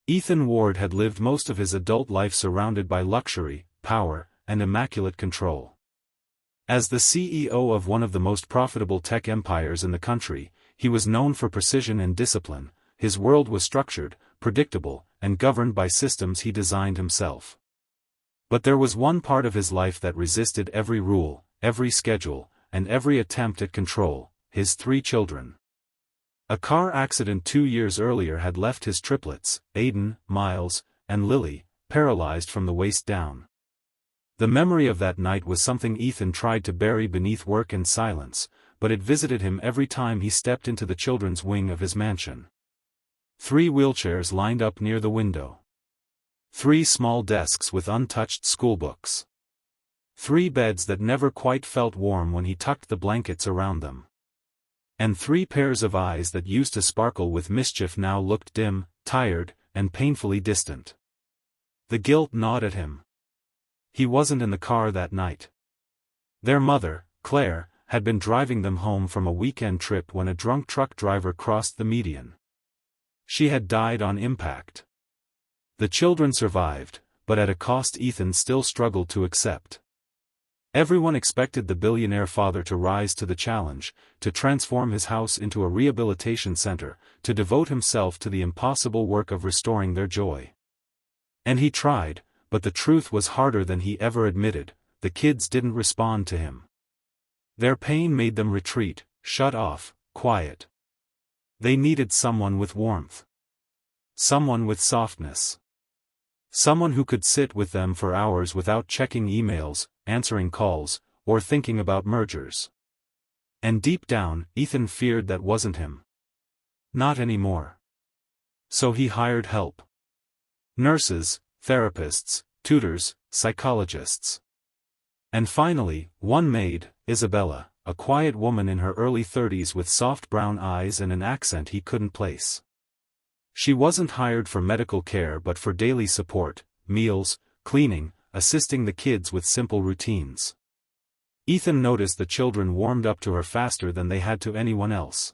Ethan Ward had lived most of his adult life surrounded by luxury, power, and immaculate control. As the CEO of one of the most profitable tech empires in the country, he was known for precision and discipline. His world was structured, predictable, and governed by systems he designed himself. But there was one part of his life that resisted every rule, every schedule, and every attempt at control: his 3 children. A car accident 2 years earlier had left his triplets, Aiden, Miles, and Lily, paralyzed from the waist down. The memory of that night was something Ethan tried to bury beneath work and silence, but it visited him every time he stepped into the children's wing of his mansion. 3 wheelchairs lined up near the window. 3 small desks with untouched schoolbooks. 3 beds that never quite felt warm when he tucked the blankets around them. And 3 pairs of eyes that used to sparkle with mischief now looked dim, tired, and painfully distant. The guilt gnawed at him. He wasn't in the car that night. Their mother, Claire, had been driving them home from a weekend trip when a drunk truck driver crossed the median. She had died on impact. The children survived, but at a cost Ethan still struggled to accept. Everyone expected the billionaire father to rise to the challenge, to transform his house into a rehabilitation center, to devote himself to the impossible work of restoring their joy. And he tried, but the truth was harder than he ever admitted: the kids didn't respond to him. Their pain made them retreat, shut off, quiet. They needed someone with warmth. Someone with softness. Someone who could sit with them for hours without checking emails, answering calls, or thinking about mergers. And deep down, Ethan feared that wasn't him. Not anymore. So he hired help. Nurses, therapists, tutors, psychologists. And finally, one maid, Isabella, a quiet woman in her early 30s with soft brown eyes and an accent he couldn't place. She wasn't hired for medical care but for daily support, meals, cleaning, assisting the kids with simple routines. Ethan noticed the children warmed up to her faster than they had to anyone else.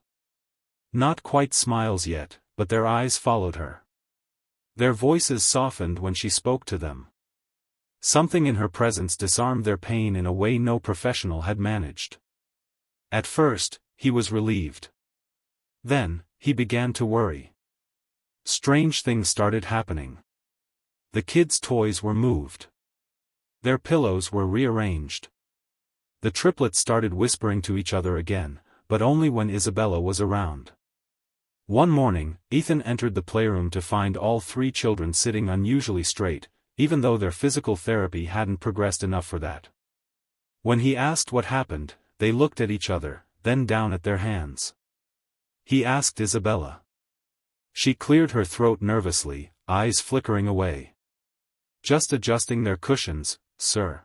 Not quite smiles yet, but their eyes followed her. Their voices softened when she spoke to them. Something in her presence disarmed their pain in a way no professional had managed. At first, he was relieved. Then, he began to worry. Strange things started happening. The kids' toys were moved. Their pillows were rearranged. The triplets started whispering to each other again, but only when Isabella was around. One morning, Ethan entered the playroom to find all 3 children sitting unusually straight, even though their physical therapy hadn't progressed enough for that. When he asked what happened, they looked at each other, then down at their hands. He asked Isabella. She cleared her throat nervously, eyes flickering away. Just adjusting their cushions, sir.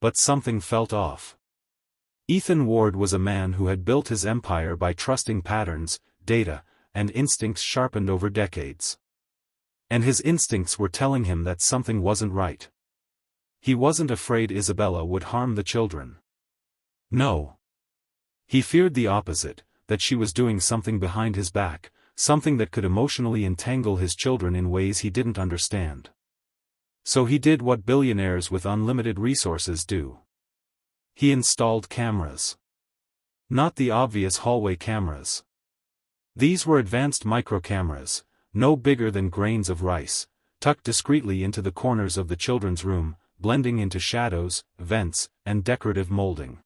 But something felt off. Ethan Ward was a man who had built his empire by trusting patterns, data, and instincts sharpened over decades. And his instincts were telling him that something wasn't right. He wasn't afraid Isabella would harm the children. No. He feared the opposite, that she was doing something behind his back, something that could emotionally entangle his children in ways he didn't understand. So he did what billionaires with unlimited resources do. He installed cameras. Not the obvious hallway cameras. These were advanced micro-cameras, no bigger than grains of rice, tucked discreetly into the corners of the children's room, blending into shadows, vents, and decorative molding.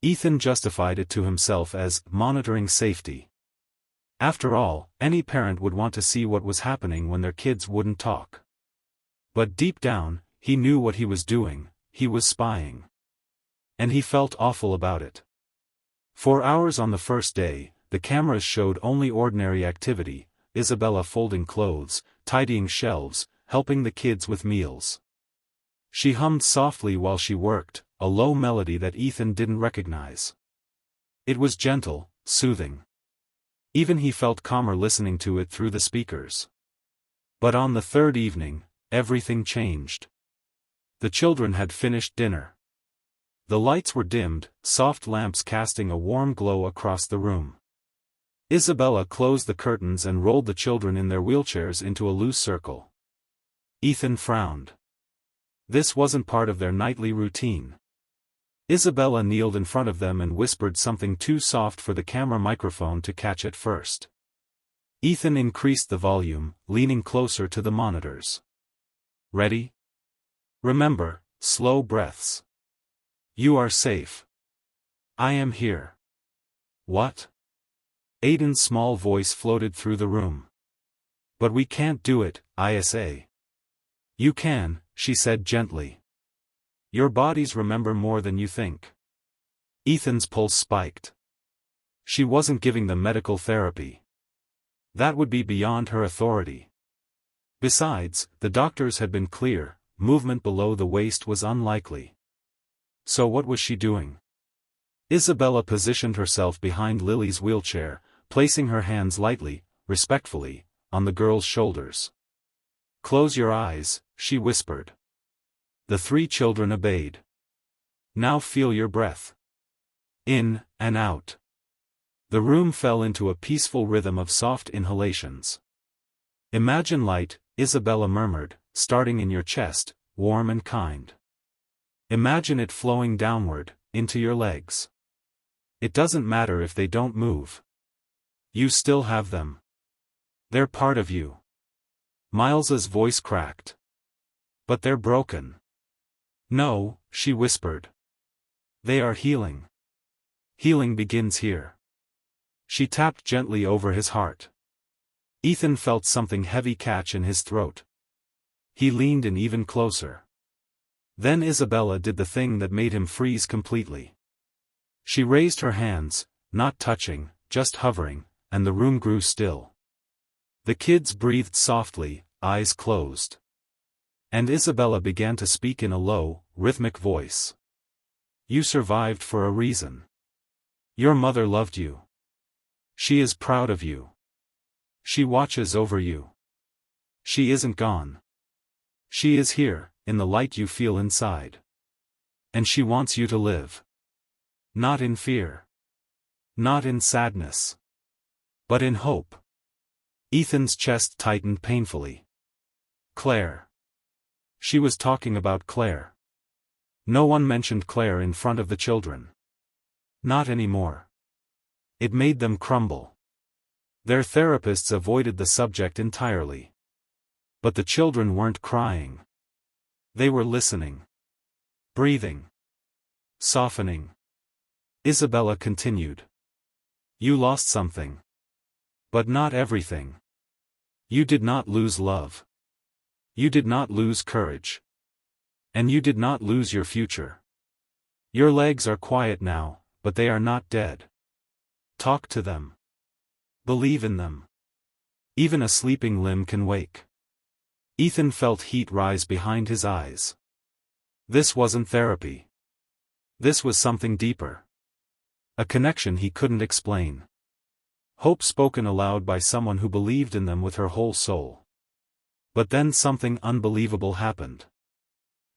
Ethan justified it to himself as monitoring safety. After all, any parent would want to see what was happening when their kids wouldn't talk. But deep down, he knew what he was doing: he was spying. And he felt awful about it. For hours on the first day, the cameras showed only ordinary activity: Isabella folding clothes, tidying shelves, helping the kids with meals. She hummed softly while she worked, a low melody that Ethan didn't recognize. It was gentle, soothing. Even he felt calmer listening to it through the speakers. But on the 3rd evening, everything changed. The children had finished dinner. The lights were dimmed, soft lamps casting a warm glow across the room. Isabella closed the curtains and rolled the children in their wheelchairs into a loose circle. Ethan frowned. This wasn't part of their nightly routine. Isabella kneeled in front of them and whispered something too soft for the camera microphone to catch at first. Ethan increased the volume, leaning closer to the monitors. Ready? Remember, slow breaths. You are safe. I am here. What? Aiden's small voice floated through the room. But we can't do it, Isa. You can, she said gently. Your bodies remember more than you think. Ethan's pulse spiked. She wasn't giving them medical therapy. That would be beyond her authority. Besides, the doctors had been clear, movement below the waist was unlikely. So what was she doing? Isabella positioned herself behind Lily's wheelchair, placing her hands lightly, respectfully, on the girl's shoulders. Close your eyes, she whispered. The three children obeyed. Now feel your breath. In, and out. The room fell into a peaceful rhythm of soft inhalations. Imagine light, Isabella murmured, starting in your chest, warm and kind. Imagine it flowing downward, into your legs. It doesn't matter if they don't move. You still have them. They're part of you. Miles's voice cracked. But they're broken. No, she whispered. They are healing. Healing begins here. She tapped gently over his heart. Ethan felt something heavy catch in his throat. He leaned in even closer. Then Isabella did the thing that made him freeze completely. She raised her hands, not touching, just hovering, and the room grew still. The kids breathed softly, eyes closed. And Isabella began to speak in a low, rhythmic voice. You survived for a reason. Your mother loved you. She is proud of you. She watches over you. She isn't gone. She is here, in the light you feel inside. And she wants you to live. Not in fear. Not in sadness. But in hope. Ethan's chest tightened painfully. Claire. She was talking about Claire. No one mentioned Claire in front of the children. Not anymore. It made them crumble. Their therapists avoided the subject entirely. But the children weren't crying. They were listening. Breathing. Softening. Isabella continued. You lost something. But not everything. You did not lose love. You did not lose courage. And you did not lose your future. Your legs are quiet now, but they are not dead. Talk to them. Believe in them. Even a sleeping limb can wake. Ethan felt heat rise behind his eyes. This wasn't therapy. This was something deeper. A connection he couldn't explain. Hope spoken aloud by someone who believed in them with her whole soul. But then something unbelievable happened.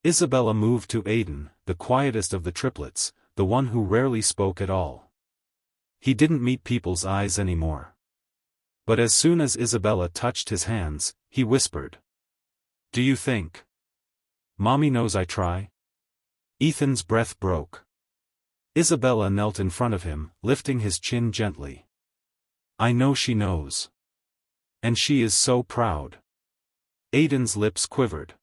Isabella moved to Aiden, the quietest of the triplets, the one who rarely spoke at all. He didn't meet people's eyes anymore. But as soon as Isabella touched his hands, he whispered. Do you think? Mommy knows I try? Ethan's breath broke. Isabella knelt in front of him, lifting his chin gently. I know she knows. And she is so proud. Aiden's lips quivered.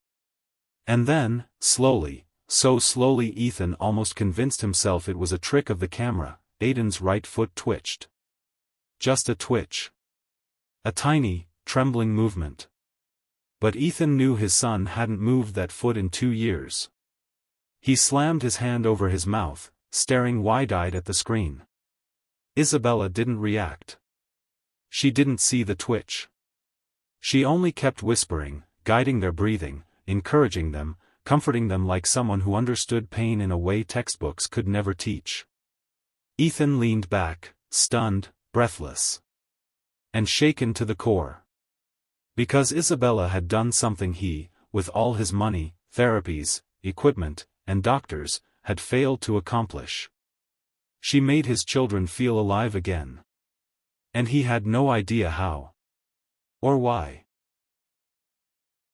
And then, slowly, so slowly Ethan almost convinced himself it was a trick of the camera, Aiden's right foot twitched. Just a twitch. A tiny, trembling movement. But Ethan knew his son hadn't moved that foot in 2 years. He slammed his hand over his mouth, staring wide-eyed at the screen. Isabella didn't react. She didn't see the twitch. She only kept whispering, guiding their breathing, encouraging them, comforting them like someone who understood pain in a way textbooks could never teach. Ethan leaned back, stunned, breathless. And shaken to the core. Because Isabella had done something he, with all his money, therapies, equipment, and doctors, had failed to accomplish. She made his children feel alive again. And he had no idea how. Or why.